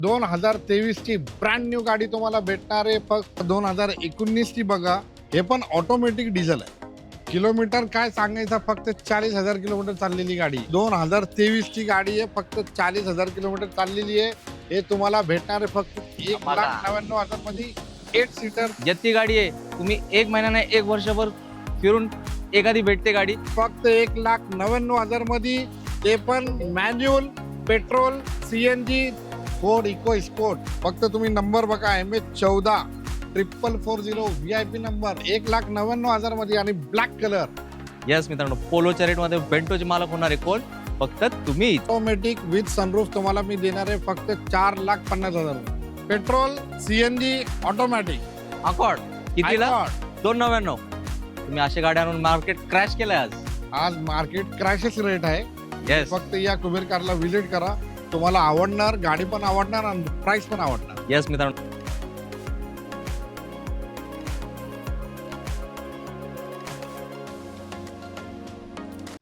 2023 ची brand new गाडी तुम्हाला भेटणार आहे. फक्त 2019 ची बघा. हे पण ऑटोमॅटिक डिझेल आहे. किलोमीटर काय सांगायचं, फक्त 40,000 किलोमीटर चाललेली गाडी. 2023 ची गाडी आहे, फक्त 40,000 किलोमीटर चाललेली आहे. हे तुम्हाला भेटणार आहे फक्त 1,99,000 मध्ये 8 सीटर. जत्ती गाडी आहे. तुम्ही एक महिना नाही, एक वर्षभर फिरून एखादी भेटते गाडी. फक्त 1,99,000 मध्ये, ते पण manual, petrol, CNG, Ford EcoSport. फक्त तुम्ही नंबर बघा, MH14 VIP नंबर. 1,99,000 मध्ये आणि ब्लॅक कलर. यस मित्रांनो, पोलोच्या रेट मध्ये बेंटोचे मालक होणार आहे कोण? फक्त तुम्ही. ऑटोमॅटिक विथ सनरूफ तुम्हाला मी देणार आहे फक्त 4,50,000. Petrol, CNG, automatic. अकॉर्ड कितीला? 299. तुम्ही अशा गाड्या आणून मार्केट क्रॅश केलंय आज मार्केट क्रॅशच रेट आहे. येस फक्त या कुबेर कारला विजिट करा, तुम्हाला आवडणार, गाडी पण आवडणार आणि प्राइस पण आवडणार. येस मित्रांनो,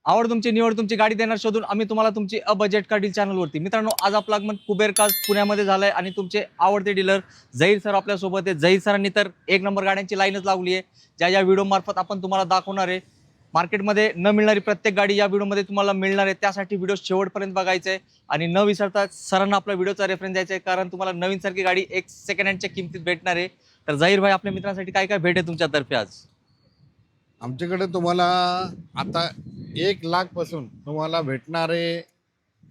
आवड तुमची, निवड तुमची, गाडी देणार शोधून आम्ही तुम्हाला तुमची अ बजेट कार डील चॅनलवरती. मित्रांनो, आज आपलं आगमन कुबेर कार्स पुण्यामध्ये झालंय आणि तुमचे आवडते डीलर झहीर सर आपल्यासोबत आहे. झहीर सरांनी तर एक नंबर गाड्यांची लाईनच लावली आहे, ज्या व्हिडिओ मार्फत आपण तुम्हाला दाखवणार आहे. मार्केटमध्ये न मिळणारी प्रत्येक गाडी या व्हिडिओमध्ये तुम्हाला मिळणार आहे. त्यासाठी व्हिडिओ शेवटपर्यंत बघायचा आहे आणि न विसरता सरांना आपल्या व्हिडिओचा रेफरन्स द्यायचा आहे, कारण तुम्हाला नवीन सारखी गाडी एक सेकंड हँडच्या किमतीत भेटणार आहे. तर झहीर भाई, आपल्या मित्रांसाठी काय काय भेट आहे तुमच्यातर्फे आज? आमच्याकडे तुम्हाला आता 1,00,000 पासून तुम्हाला भेटणारे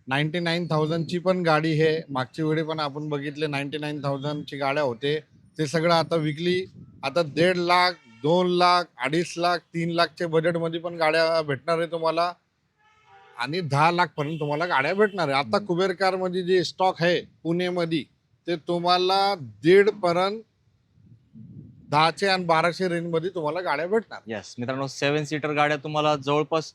99,000 ची पण गाडी आहे. मागची वेळी पण आपण बघितले 99,000 ची गाड्या होते, ते सगळं आता विकली. आता 1,50,000, 2,00,000, 2,50,000, 3,00,000चे बजेटमध्ये पण गाड्या भेटणार आहे तुम्हाला आणि 10,00,000 पर्यंत तुम्हाला गाड्या भेटणार आहे. आता कुबेर कार मध्ये जे स्टॉक आहे पुणेमध्ये, ते तुम्हाला 1,500 पर्यंत 1000 आणि 1200 रेंज मध्ये तुम्हाला गाड्या भेटणार. यस मित्रांनो, 7 सीटर गाड्या तुम्हाला जवळपास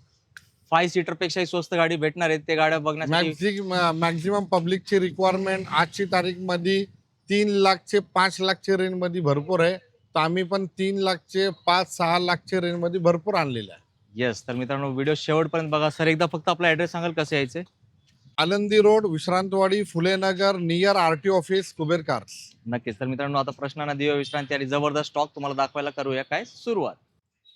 5 सीटर पेक्षाही स्वस्त गाडी भेटणार आहेत. ते गाड्या बघण्यासाठी मॅक्झिमम पब्लिकची रिक्वायरमेंट आजची तारीख मध्ये 3,00,000 5,00,000 रेंज मध्ये भरपूर आहे. तर आम्ही पण 3,00,000 5-6,00,000 रेंज मध्ये भरपूर आणलेलं आहे. येस, तर मित्रांनो व्हिडिओ शेवटपर्यंत बघा. सर, एकदा फक्त आपला ऍड्रेस सांगाल कसं यायचं? Anandi road, Vishrantwadi, Phulenagar, near RT office, Kuber cars. नक्कीच. तर मित्रांनो, आता प्रश्नांना देऊया विश्रांती आणि जबरदस्त स्टॉक तुम्हाला दाखवायला करूया काय सुरुवात.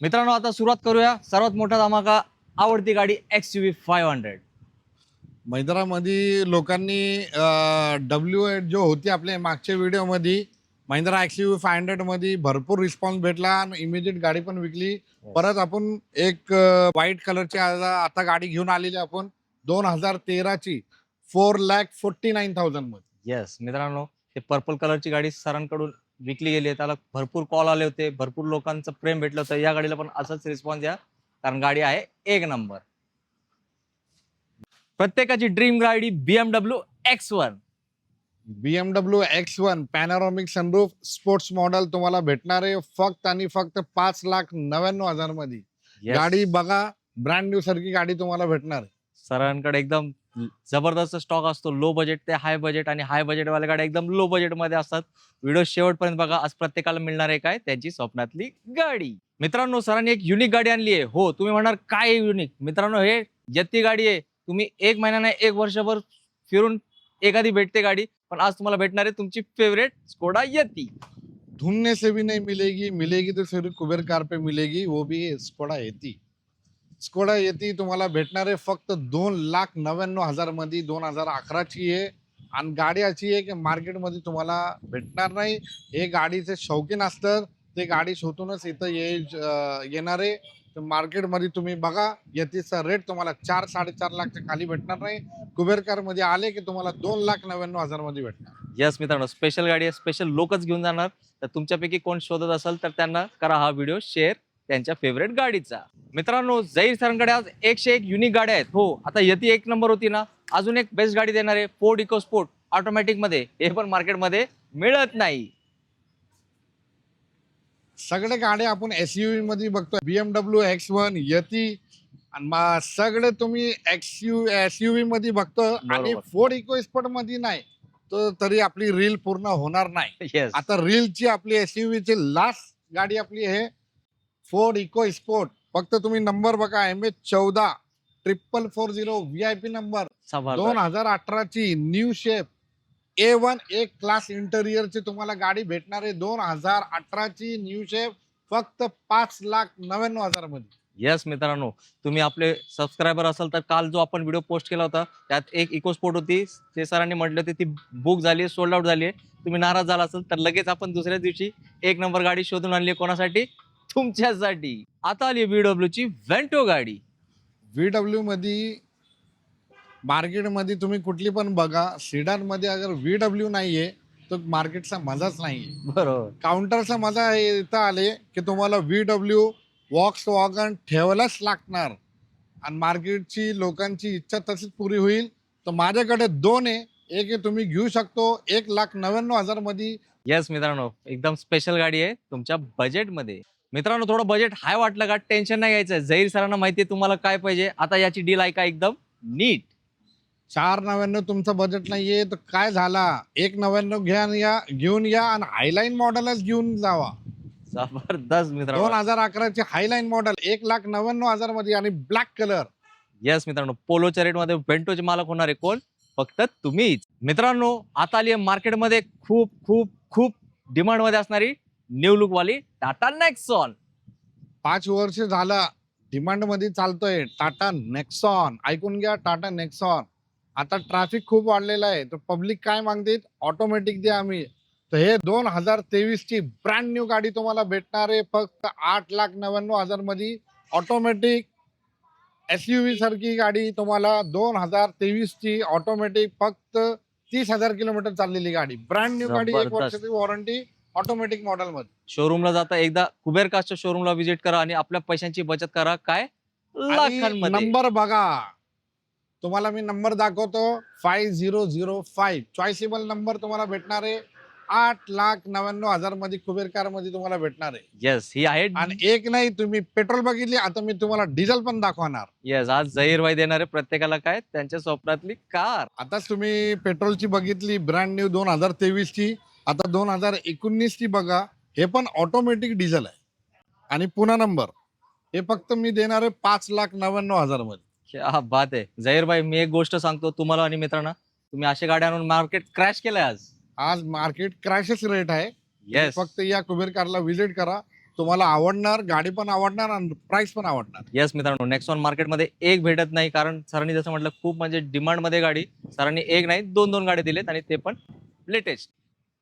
मित्रांनो, आता सुरुवात करूया. सर्वात मोठा धमाका, आवडती गाडी XUV 500. महिंद्रामध्ये लोकांनी W8 जो होती आपल्या मागच्या व्हिडिओमध्ये, महिंद्रा XUV 500 मध्ये भरपूर रिस्पॉन्स भेटला आणि इमिजिएट गाडी पण विकली. परत आपण एक व्हाईट कलरची आता गाडी घेऊन आलेली आपण 2013 ची 4,49,000 मध्ये. येस मित्रांनो, ते पर्पल कलरची गाडी सरांकडून विकली गेली आहे. त्याला भरपूर कॉल आले होते, भरपूर लोकांचं प्रेम भेटलं होतं. या गाडीला पण असंच रिस्पॉन्स द्या, कारण गाडी आहे एक नंबर. प्रत्येकाची ड्रीम गाडी BMW X1. BMW X1 panoramic sunroof sports model तुम्हाला भेटणार आहे फक्त आणि फक्त 5,99,000 मध्ये. Yes. गाडी बघा, ब्रँड न्यू सारखी गाडी तुम्हाला भेटणार आहे. सरांकडे एकदम जबरदस्त स्टॉक असतो. लो बजेट ते हाय बजेट, आणि हाय बजेट वाल्या गाड्या एकदम लो बजेट मध्ये असतात. व्हिडिओ शेवटपर्यंत बघा. आज प्रत्येकाला मिळणार आहे काय? त्यांची स्वप्नातली गाडी. मित्रांनो, सरांनी एक युनिक गाडी आणली आहे. हो, तुम्ही म्हणणार काय युनिक? मित्रांनो, हे जत्ती गाडी आहे. तुम्ही एक महिना नाही, एक वर्षभर फिरून एखादी भेटते गाडी, पण आज तुम्हाला भेटणार आहे तुमची फेवरेट स्कोडा यती. ढूंढने से भी नहीं मिलेगी, मिलेगी तो सिर्फ कुबेर कार पे मिलेगी, वो भी स्कोडा येती. स्कोडा येती तुम्हाला भेटणार आहे फक्त 2,99,000 मध्ये. 2011 ची आहे आणि गाडी अशी आहे की मार्केटमध्ये तुम्हाला भेटणार नाही. हे गाडीचे शौकीन असतात, ते गाडी शोधूनच इथं येणार आहे. तर मार्केटमध्ये तुम्ही बघा, यतीचा रेट तुम्हाला 4-4.5 लाखच्या खाली भेटणार नाही. कुबेर कार मध्ये आले की तुम्हाला 2,99,000 मध्ये भेटणार. यस मित्रांनो, स्पेशल गाडी आहे, स्पेशल लोकच घेऊन जाणार. तर तुमच्यापैकी कोण शोधत असेल तर त्यांना करा हा व्हिडिओ शेअर त्यांच्या फेवरेट गाडीचा. मित्रांनो, झहीर सरांकडे आज 101 युनिक गाड्या आहेत. हो, आता यती एक नंबर होती ना, अजून एक बेस्ट गाडी देणार आहे फोर्ड इको स्पोर्ट ऑटोमॅटिक मध्ये. हे पण मार्केटमध्ये मिळत नाही. सगळे गाड्या आपण SUV मध्ये बघतोय. BMW X1, यती आणि सगळे तुम्ही SUV मध्ये बघतो आणि फोर्ड इको स्पोर्ट मध्ये नाही. तर तरी आपली रील पूर्ण होणार नाही. Yes. आता रीलची आपली SUV ची लास्ट गाडी आपली आहे फोर्ड इको स्पोर्ट. फक्त तुम्ही नंबर बघा, MH14 VIP नंबर. 2018 ची न्यू शेप A1 एक क्लास इंटेरियरची तुम्हाला गाडी भेटणार आहे 2018ची न्यू शेप फक्त 5,99,000 मध्ये. येस मित्रांनो, तुम्ही आपले सबस्क्रायबर असाल तर काल जो आपण व्हिडिओ पोस्ट केला होता त्यात एक इकोस्पोर्ट होती, ते सरांनी म्हटलं होते ती बुक झाली, सोल्ड आउट झाली आहे. तुम्ही नाराज झाला असाल तर लगेच आपण दुसऱ्या दिवशी एक नंबर गाडी शोधून आणली. कोणासाठी? तुमच्यासाठी. आता आली VW ची वेंटो गाडी. VW मध्ये मार्केटमध्ये तुम्ही कुठली पण बघा, सिडान मध्ये अगर VW नाहीये तर मार्केटचा मजाच नाहीये. बरोबर. काउंटरचा मजा इथं आले की तुम्हाला VW वॉक्स वॉगन ठेवायलाच लागणार आणि मार्केटची लोकांची इच्छा तशीच पुरी होईल. तर माझ्याकडे दोन आहे, एक आहे तुम्ही घेऊ शकतो 1,99,000 मध्ये. येस मित्रांनो, एकदम स्पेशल गाडी आहे तुमच्या बजेटमध्ये. मित्रांनो, थोडं बजेट हाय वाटलं का टेन्शन नाही घ्यायचं. जहीर सरांना माहिती आहे तुम्हाला काय पाहिजे. आता याची डील ऐका एकदम नीट. 4,99 तुमचं बजेट नाहीये तर काय झाला, 1,99 घेऊन या आणि हायलाईन मॉडेलच घेऊन जावा. जबरदस्त मित्रांनो. 2011चे हायलाईन मॉडेल 1,99,000 मध्ये आणि ब्लॅक कलर. येस मित्रांनो, पोलोच्या रेटमध्ये वेंटोचे मालक होणार आहे कोण? फक्त तुम्हीच. मित्रांनो, आता आली मार्केटमध्ये खूप खूप खूप डिमांड मध्ये असणारी न्यू लुक वाली टाटा नेक्सॉन. 5 वर्ष झाला डिमांड मध्ये चालतोय टाटा नेक्सॉन. ऐकून घ्या, टाटा नेक्सॉन. आता ट्रॅफिक खूप वाढलेला आहे तर पब्लिक काय मागते, ऑटोमॅटिक द्या आम्ही. तर हे 2023 ची ब्रँड न्यू गाडी तुम्हाला भेटणार आहे फक्त 8,99,000 मध्ये. ऑटोमॅटिक SUV सारखी गाडी तुम्हाला 2023 ची ऑटोमॅटिक फक्त 30,000 किलोमीटर चाललेली गाडी. ब्रँड न्यू गाडी, 1 जबरदस्त. वर्षाची वॉरंटी, ऑटोमॅटिक मॉडेल मध्ये. शोरूमला जाता एकदा कुबेर कास्टच्या शोरूमला व्हिजिट करा आणि आपल्या पैशांची बचत करा. काय? लाखांमध्ये. नंबर बघा, तुम्हाला मी नंबर दाखवतो 5005 चॉईसेबल नंबर तुम्हाला भेटणार आहे. 8,99,000 मध्ये कुबेर कार मध्ये तुम्हाला भेटणार आहे. येस, ही आहे. आणि एक नाही, तुम्ही पेट्रोल बघितली, आता मी तुम्हाला डिझेल पण दाखवणार. येस, आज झहीर भाई देणार आहे प्रत्येकाला काय त्यांच्या स्वप्नातली कार. आताच तुम्ही पेट्रोलची बघितली ब्रँड न्यू 2023 ची. आता 2019 ची बघा, हे पण ऑटोमॅटिक डिझेल आहे आणि पुन्हा नंबर. हे फक्त मी देणार आहे 5,99,000 मध्ये. क्या बात आहे. झहीर भाई, मी एक गोष्ट सांगतो तुम्हाला आणि मित्रांना, तुम्ही अशी गाडी आणून मार्केट क्रॅश केलंय आज. आज मार्केट क्रॅशच रेट आहे. येस. फक्त या कुबेर कारला व्हिजिट करा, तुम्हाला आवडणार, गाडी पण आवडणार आणि प्राइस पण आवडणार. येस मित्रांनो, नेक्सॉन मार्केटमध्ये एक भेटत नाही, कारण सरांनी जसं म्हटलं खूप म्हणजे डिमांड मध्ये गाडी. सरांनी एक नाही 2 गाडी दिलेत आणि ते पण लेटेस्ट.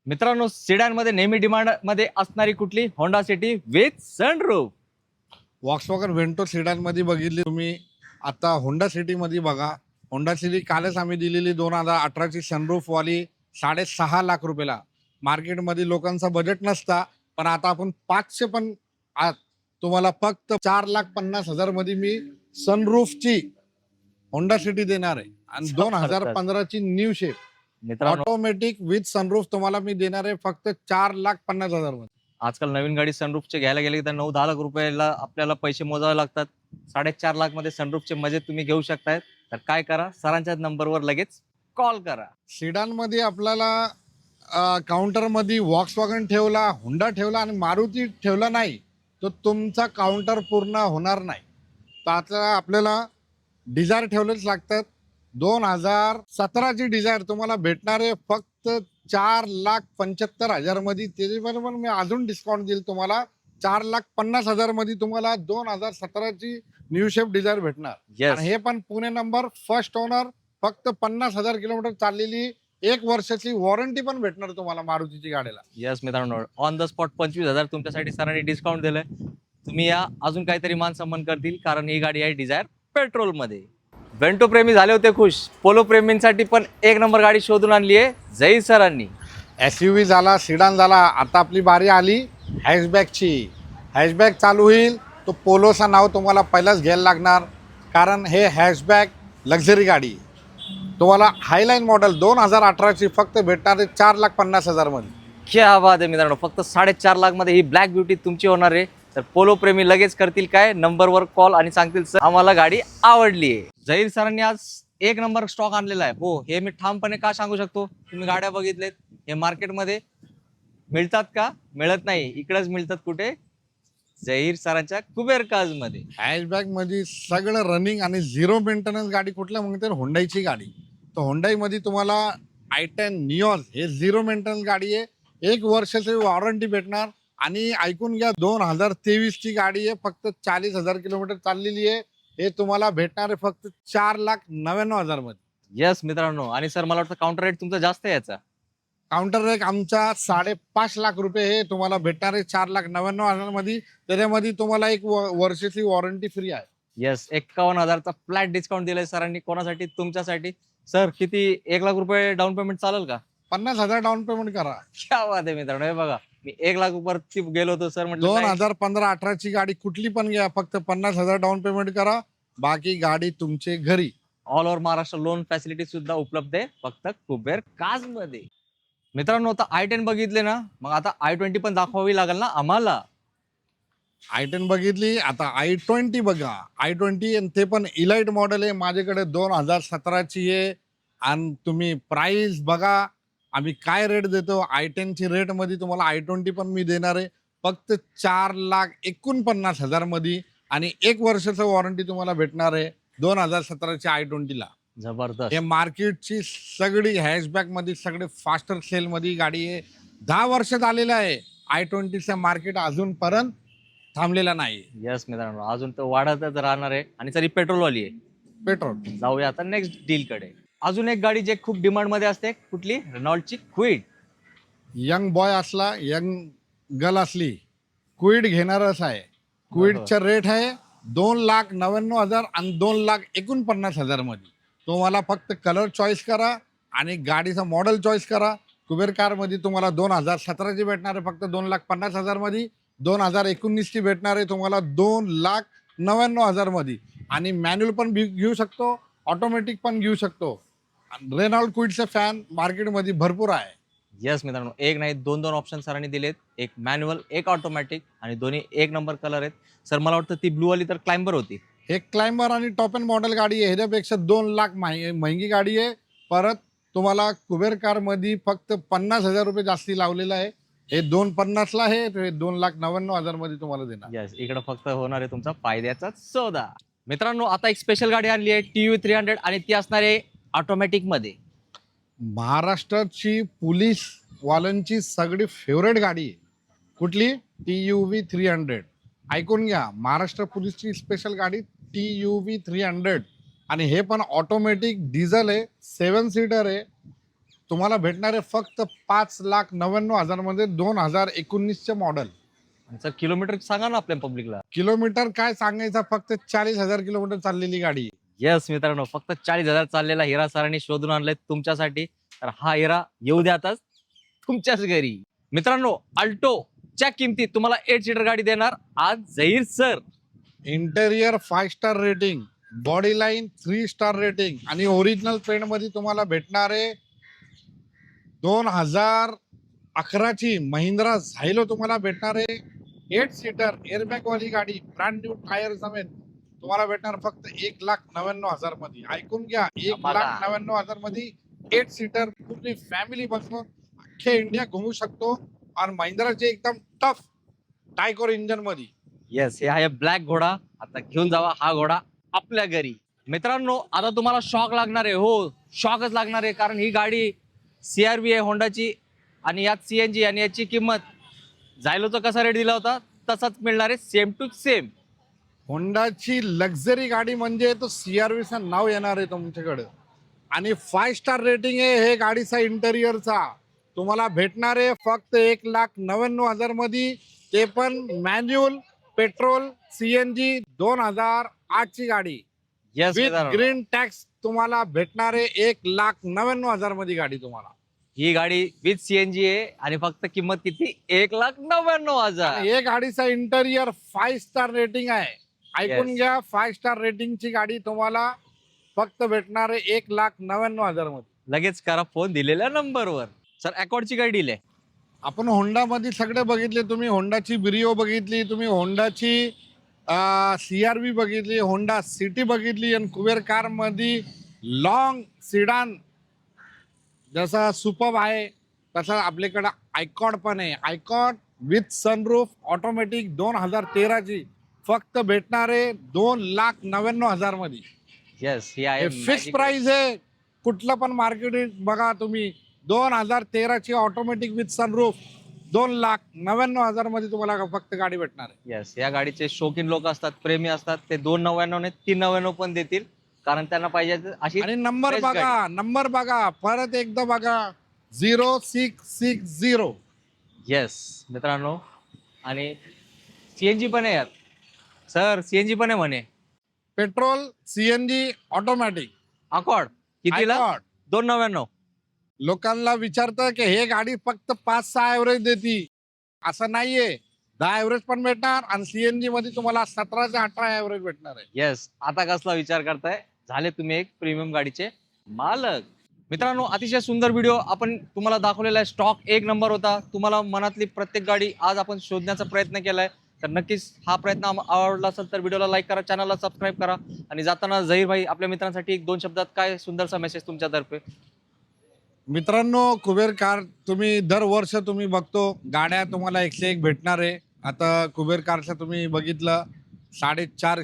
मित्रांनो, सिडॅन मध्ये नेहमी डिमांड मध्ये असणारी कुठली? Honda city with sunroof. Volkswagen Vento sedan मध्ये बघितली तुम्ही. आता होंडा सिटी मध्ये बघा, होंडा सिटी कालच आम्ही दिलेली 2018ची सनरूफ वाली 6.5 लाख रुपयाला. मार्केटमध्ये लोकांचा बजेट नसता, पण आता आपण 500 पण तुम्हाला फक्त 4,50,000 मध्ये मी सनरूफची होंडा सिटी देणार आहे. आणि 2015ची न्यू शेप मित्रांनो, ऑटोमॅटिक विथ सनरूफ तुम्हाला मी देणार आहे फक्त 4,50,000 मध्ये. आजकाल नवीन गाडी सनरूफचे घ्यायला गेले तर 9-10 लाख रुपयाला आपल्याला पैसे मोजावे लागतात. 4.5 लाख मध्ये सनरूफचे मजे तुम्ही घेऊ शकताय. तर काय करा, सरांच्या नंबरवर लगेच कॉल करा. सिडान मध्ये आपल्याला काउंटर मध्ये वॉक्सवॅगन ठेवला, हुंडा ठेवला आणि मारुती ठेवला नाही तर तुमचा काउंटर पूर्ण होणार नाही. तर आता आपल्याला डिझायर ठेवलेच लागतात. 2017ची डिझायर तुम्हाला भेटणार आहे फक्त 4,75,000 मध्ये. त्याच्याबरोबर मी अजून डिस्काउंट देईल तुम्हाला. 4,50,000 मध्ये तुम्हाला 2017ची न्यू शेप डिझायर भेटणार. येस. आणि हे पण पुणे नंबर, फर्स्ट ओनर, फक्त 50,000 किलोमीटर चाललेली, 1 वर्षाची वॉरंटी पण भेटणार तुम्हाला मारुतीची गाडीला. येस मित्रांनो, ऑन द स्पॉट 25,000 तुमच्यासाठी सरांनी डिस्काउंट दिलंय. तुम्ही या, अजून काहीतरी मान सन्मान करतील, कारण ही गाडी आहे डिझायर पेट्रोल मध्ये. वेंटो प्रेमी झाले होते खुश, पोलो प्रेमींसाठी पण एक नंबर गाडी शोधून आणली आहे झहीर सरांनी. SUV झाला, सिडान झाला, आता आपली बारी आली हॅशबॅकची. हॅशबॅक चालू होईल तो पोलोचं नाव तुम्हाला पहिलाच घ्यायला लागणार, कारण हे हॅशबॅक लक्झरी गाडी तुम्हाला हायलाईन मॉडेल 2018ची फक्त भेटणार आहे 4,50,000 मध्ये. क्या बात आहे मित्रांनो, फक्त 4.5 लाख मध्ये ही ब्लॅक ब्युटी तुमची होणार आहे. तर पोलो प्रेमी लगेच करतील काय, नंबरवर कॉल आणि सांगतील सर आम्हाला गाडी आवडली आहे. झहीर सरांनी आज एक नंबर स्टॉक आणलेला आहे. हो, हे मी ठामपणे का सांगू शकतो, तुम्ही गाड्या बघितलेत, हे मार्केटमध्ये मिळतात का? मिळत नाही. इकडेच मिळतात. कुठे? झहीर सरांच्या कुबेर कार्स मध्ये. हॅशबॅक मध्ये सगळं रनिंग आणि झिरो मेंटेनन्स गाडी कुठल्या म्हणते, हुंडाईची गाडी. तर हुंडाई मध्ये तुम्हाला i10 निऑज हे 0 मेंटेनन्स गाडी आहे. 1 वर्षाची वॉरंटी भेटणार. आणि ऐकून घ्या, 2023 ची गाडी आहे. फक्त 40,000 किलोमीटर चाललेली आहे. हे तुम्हाला भेटणार आहे फक्त 4,99,000 मध्ये. येस मित्रांनो, आणि सर मला वाटतं काउंटर रेट तुमचा जास्त आहे याचा. काउंटर रेट आमचा 5.5 लाख रुपये हे तुम्हाला भेटणार आहे 4,99,000 मध्ये. त्याच्यामध्ये तुम्हाला 1 वर्षाची वॉरंटी फ्री आहे. येस, 51,000चा फ्लॅट डिस्काउंट दिलाय सरांनी. कोणासाठी? तुमच्यासाठी. सर किती, 1 लाख रुपये डाऊन पेमेंट चालेल का? 50,000 डाऊन पेमेंट करा. क्या बात आहे मित्रांनो. हे बघा, मी 1 लाख वरती गेलो होतो सर, म्हटलं 2015-18 ची गाडी कुठली पण घ्या, फक्त 50,000 डाऊन पेमेंट करा, बाकी गाडी तुमचे घरी. All over Maharashtra loan facility सुद्धा उपलब्ध आहे फक्त कुबेर कार्स मध्ये. मित्रांनो, आता i10 बघितले ना, मग आता i20 पण दाखवावी लागेल ना आम्हाला. i10 बघितली, आता i20 बघा. i20 आणि ते पण इलाइट मॉडेल आहे. माझ्याकडे 2017 ची आहे. आणि तुम्ही प्राइस बघा आम्ही काय रेट देतो. i10 ची रेट मध्ये तुम्हाला i20 पण मी देणार आहे फक्त 4,49,000 मध्ये. आणि 1 वर्षाचं वॉरंटी तुम्हाला भेटणार आहे 2017 च्या i20 ला. जबरदस्त. हे मार्केटची सगळी हॅशबॅक मध्ये सगळे फास्टर सेल मध्ये गाडी आहे. 10 वर्ष झालेलं आहे. i20 चं मार्केट अजूनपर्यंत थांबलेला नाही. येस मित्रांनो, अजून तर वाढतच राहणार आहे. आणि सर ही पेट्रोलवाली आहे. पेट्रोल. जाऊया आता नेक्स्ट डील कडे. अजून एक गाडी जे खूप डिमांड मध्ये असते, कुठली? रेनॉल्टची क्विड. यंग बॉय असला, यंग गर्ल असली, क्विड घेणारच आहे. क्विडचा रेट आहे 2,99,000 आणि 2,49,000 मध्ये. तुम्हाला फक्त कलर चॉईस करा आणि गाडीचा मॉडेल चॉईस करा. कुबेर कार मध्ये तुम्हाला 2017 ची भेटणार आहे फक्त 2,50,000 मध्ये. 2019 ची भेटणार आहे तुम्हाला 2,99,000 मध्ये. आणि मॅन्युअल पण घेऊ शकतो, ऑटोमॅटिक पण घेऊ शकतो. रेनॉल्ट क्विडचे फॅन मार्केटमध्ये भरपूर आहे. येस मित्रांनो, एक नाही दोन ऑप्शन सरांनी दिलेत. एक मॅन्युअल, एक ऑटोमॅटिक, आणि दोन्ही 1 नंबर कलर आहेत. सर मला वाटतं ती ब्लू वाली तर क्लाइंबर होती. हे क्लाइंबर आणि टॉप एंड मॉडेल गाडी आहे. ह्याच्यापेक्षा 2 लाख महंगी गाडी आहे. परत तुम्हाला कुबेर कार मध्ये फक्त 50,000 रुपये जास्ती लावलेला आहे. हे 2,50,000 ला आहे, 2,99,000 मध्ये तुम्हाला देणार. येस, इकडे फक्त होणार आहे तुमचा फायद्याचा सौदा. मित्रांनो, आता एक स्पेशल गाडी आणली आहे TUV 300, आणि ती असणार आहे ऑटोमॅटिक मध्ये. महाराष्ट्राची पोलीस वाल्यांची सगळी फेवरेट गाडी आहे. कुठली? TUV 300. ऐकून घ्या, महाराष्ट्र पोलीसची स्पेशल गाडी TUV 300. आणि हे पण ऑटोमॅटिक डिझेल आहे, 7 सीटर आहे. तुम्हाला भेटणार आहे फक्त 5,99,000 मध्ये. 2019 चे मॉडेल. सर किलोमीटर सांगा ना आपल्या पब्लिकला. किलोमीटर काय सांगायचं, फक्त 40,000 किलोमीटर चाललेली गाडी. येस मित्रांनो, फक्त 40,000 चाललेला हिरा सरांनी शोधून आणलाय तुमच्यासाठी. तर हा हिरा येऊ द्या आताच तुमच्याच घरी. मित्रांनो, अल्टोच्या किमतीत तुम्हाला 8 सीटर गाडी देणार आज Zaheer sir. Interior 5 star rating, body line 3 star rating, आणि ओरिजिनल पेंट मध्ये तुम्हाला भेटणार आहे 2011 ची महिंद्रा झायलो तुम्हाला भेटणार आहे. 8 सीटर एअरबॅग वाली गाडी, ब्रँड न्यू टायर समेत तुम्हाला भेटणार फक्त 1,99,000 मध्ये. ऐकून घ्या, 1,99,000 मध्ये 8 सीटर पूर्ण फॅमिली बसून अख्खे इंडिया घुमू शकतो. आणि महिंद्राचे एकदम टफ टायकोर इंजन मध्ये. येस, हे आहे ब्लॅक घोडा. आता घेऊन जावा हा घोडा आपल्या घरी. मित्रांनो, आता तुम्हाला शॉक लागणार आहे. हो, शॉकच लागणार आहे, कारण ही गाडी CRV आहे होंडाची, आणि यात CNG, आणि याची किंमत झायलोचा कसा रेट दिला होता तसाच मिळणार आहे, सेम टू सेम. होंडाची लक्झरी गाडी म्हणजे तो CRV चं नाव येणार आहे तुमच्याकडे. आणि 5 स्टार रेटिंग आहे हे गाडीचा इंटेरियरचा. तुम्हाला भेटणार आहे फक्त 1,99,000 मध्ये. ते पण मॅन्युअल, पेट्रोल, CNG 2008 ची गाडी. येस विथ ग्रीन टॅक्स तुम्हाला भेटणार आहे 1,99,000 मध्ये गाडी तुम्हाला. ही गाडी विथ CNG आहे, आणि फक्त किंमत किती? 1,99,000. हे गाडीचा इंटेरियर 5 स्टार रेटिंग आहे. ऐकून Yes. घ्या, 5 स्टार रेटिंगची गाडी तुम्हाला फक्त भेटणार आहे 1,99,000 मध्ये. लगेच करा फोन दिलेल्या नंबरवर. सर अकॉर्डची काय डील आहे? आपण होंडा मध्ये सगळे बघितले. तुम्ही होंडाची ब्रिओ बघितली, तुम्ही होंडाची CRV बघितली, होंडा सिटी बघितली, आणि कुबेर कार मध्ये लॉंग सिडान जसा सुपर्ब आहे तसा आपल्याकडे आयकॉड पण आहे. आयकॉड विथ सनरूफ ऑटोमॅटिक 2013 ची फक्त भेटणार आहे 2,99,000 मध्ये. येस, ही आहे फिक्स प्राइस आहे. कुठलं पण मार्केट बघा तुम्ही, 2013ची ऑटोमॅटिक विथ सनरूफ 2,99,000 मध्ये तुम्हाला फक्त गाडी भेटणार आहे. येस, या गाडीचे शौकीन लोक असतात, प्रेमी असतात, ते 299 ने 399 पण देतील, कारण त्यांना पाहिजे अशी आणि नंबर fresh बघा, नंबर बघा, परत एकदा बघा, 0660. येस मित्रांनो, आणि सीएनजी पण आहे यात सर, सीएनजी पण आहे म्हणे. Petrol, CNG, automatic. अकॉर्ड कितीला? 299. लोकांना विचारतं की हे गाडी फक्त 5-6 ऍव्हरेज देती, असं नाहीये. 10 ऍव्हरेज पण भेटणार आणि सीएनजी मध्ये तुम्हाला 17 ते 18 ऍव्हरेज भेटणार आहे. येस, आता कसला विचार करताय, झाले तुम्ही एक प्रीमियम गाडीचे मालक. मित्रांनो, अतिशय सुंदर व्हिडिओ आपण तुम्हाला दाखवलेला आहे. स्टॉक एक नंबर होता. तुम्हाला मनातली प्रत्येक गाडी आज आपण शोधण्याचा प्रयत्न केलाय. तर नक्कीच हा प्रयत्न आवडला असेल तर व्हिडिओला लाईक करा, चॅनलला सबस्क्राईब करा. आणि जाताना झहीर भाई, आपल्या मित्रांसाठी एक 2 शब्दात काय सुंदरसा मेसेज तुमच्यातर्फे? मित्रांनो, कुबेर कार तुम्ही दरवर्ष तुम्ही बघतो गाड्या तुम्हाला 101 भेटणार आहे. आता कुबेर कारचं तुम्ही बघितलं 4.5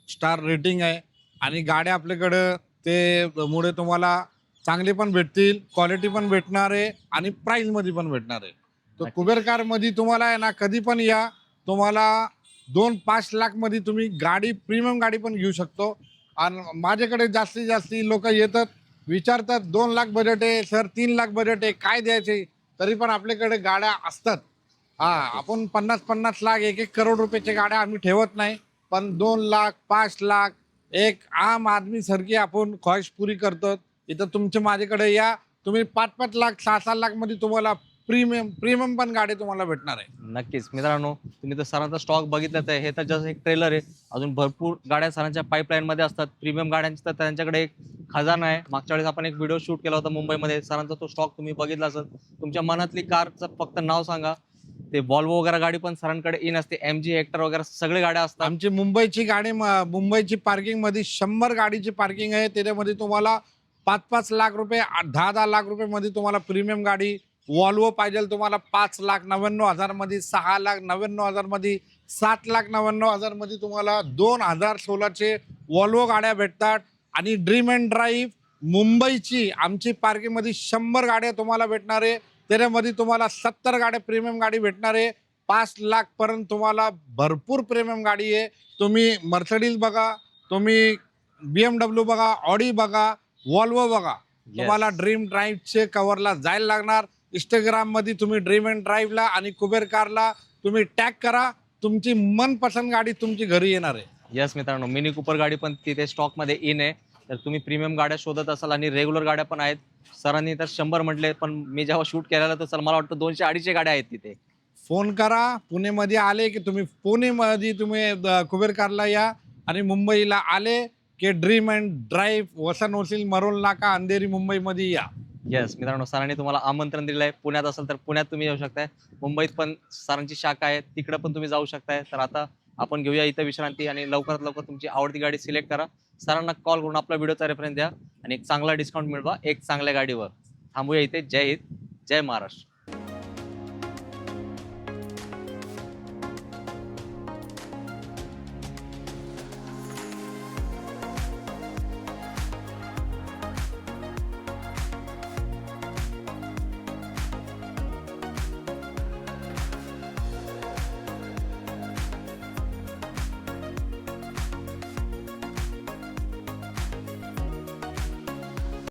स्टार रेटिंग आहे आणि गाड्या आपल्याकडं ते मुळे तुम्हाला चांगली पण भेटतील, क्वालिटी पण भेटणार आहे आणि प्राइस मध्ये पण भेटणार आहे. तर कुबेर कार मध्ये तुम्हाला आहे ना, कधी पण या, तुम्हाला 2-5 लाख मध्ये तुम्ही गाडी, प्रीमियम गाडी पण घेऊ शकतो. आणि माझ्याकडे जास्तीत जास्त लोक येतात, विचारतात 2 लाख बजेट आहे सर, 3 लाख बजेट आहे, काय द्यायचे? तरी पण आपल्याकडे गाड्या असतात. हा, आपण 50-50 लाख, 1-1 करोड रुपयाच्या गाड्या आम्ही ठेवत नाही, पण 2 लाख, 5 लाख, एक आम आदमी सारखी आपण ख्वाहिश पुरी करतो. इथं तुमच्या माझ्याकडे या, तुम्ही 5-5 लाख, 6-6 लाख मध्ये तुम्हाला प्रीमियम पण गाडी तुम्हाला भेटणार आहे. नक्कीच मित्रांनो, तुम्ही तर सरांचा स्टॉक बघितलाच आहे. हे तर जस्ट एक ट्रेलर आहे. अजून भरपूर गाड्या सरांच्या पाईपलाईन मध्ये असतात. प्रीमियम गाड्यांची तर त्यांच्याकडे एक खजाना आहे. मागच्या वेळेस आपण एक व्हिडिओ शूट केला होता मुंबईमध्ये. सरांचा तो स्टॉक तुम्ही बघितला असेल. तुमच्या मनातली कारचं फक्त नाव सांगा. ते वॉल्वो वगैरे गाडी पण सरांकडे इन असते. MG हेक्टर वगैरे सगळे गाड्या असतात. आमची मुंबईची गाडी, मुंबईची पार्किंग मध्ये 100 गाडीची पार्किंग आहे. त्याच्यामध्ये तुम्हाला 5-5 लाख रुपये, 10-10 लाख रुपये मध्ये तुम्हाला प्रीमियम गाडी वॉल्वो पाहिजे तुम्हाला 5,99,000 मध्ये, 6,99,000 मध्ये, 7,99,000 मध्ये तुम्हाला 2016चे वॉल्वो गाड्या भेटतात. आणि ड्रीम अँड ड्राईव्ह मुंबईची आमची पार्किंग मध्ये 100 गाड्या तुम्हाला भेटणार आहे. त्याच्यामध्ये तुम्हाला 70 गाड्या प्रीमियम गाडी भेटणार आहे. 5 लाख पर्यंत तुम्हाला भरपूर प्रीमियम गाडी आहे. तुम्ही मर्सिडीज बघा, तुम्ही BMW बघा, ऑडी बघा, वॉल्वो बघा. तुम्हाला ड्रीम ड्राईव्हचे कव्हरला जायला लागणार. इंस्टाग्राम मध्ये तुम्ही ड्रीम अँड ड्राईव्हला आणि कुबेर कारला तुम्ही टॅग करा, तुमची मनपसंत गाडी तुमची घरी येणार आहे. यस मित्रांनो, मिनी कूपर गाडी पण तिथे स्टॉक मध्ये इन आहे. तर तुम्ही प्रीमियम गाड्या शोधत असाल आणि रेग्युलर गाड्या पण आहेत. सरांनी तर 100 म्हटले, पण मी जेव्हा शूट केलेला तर मला वाटतं 200-250 गाड्या आहेत तिथे. फोन करा. पुणेमध्ये आले की तुम्ही पुणेमध्ये तुम्ही कुबेर कारला या, आणि मुंबईला आले की ड्रीम अँड ड्राईव्ह वसंत वसील, मरोल नाका, अंधेरी मुंबईमध्ये या. येस मित्रांनो, सरांनी तुम्हाला आमंत्रण दिलंय. पुण्यात असेल तर पुण्यात तुम्ही येऊ शकताय. मुंबईत पण सरांची शाखा आहे, तिकडे पण तुम्ही जाऊ शकताय. तर आता आपण घेऊया इथं विश्रांती आणि लवकरात लवकर तुमची आवडती गाडी सिलेक्ट करा. सरांना कॉल करून आपला व्हिडिओचा रेफरन्स द्या आणि एक चांगला डिस्काउंट मिळवा एक चांगल्या गाडीवर. थांबूया इथे. जय हिंद, जय महाराष्ट्र.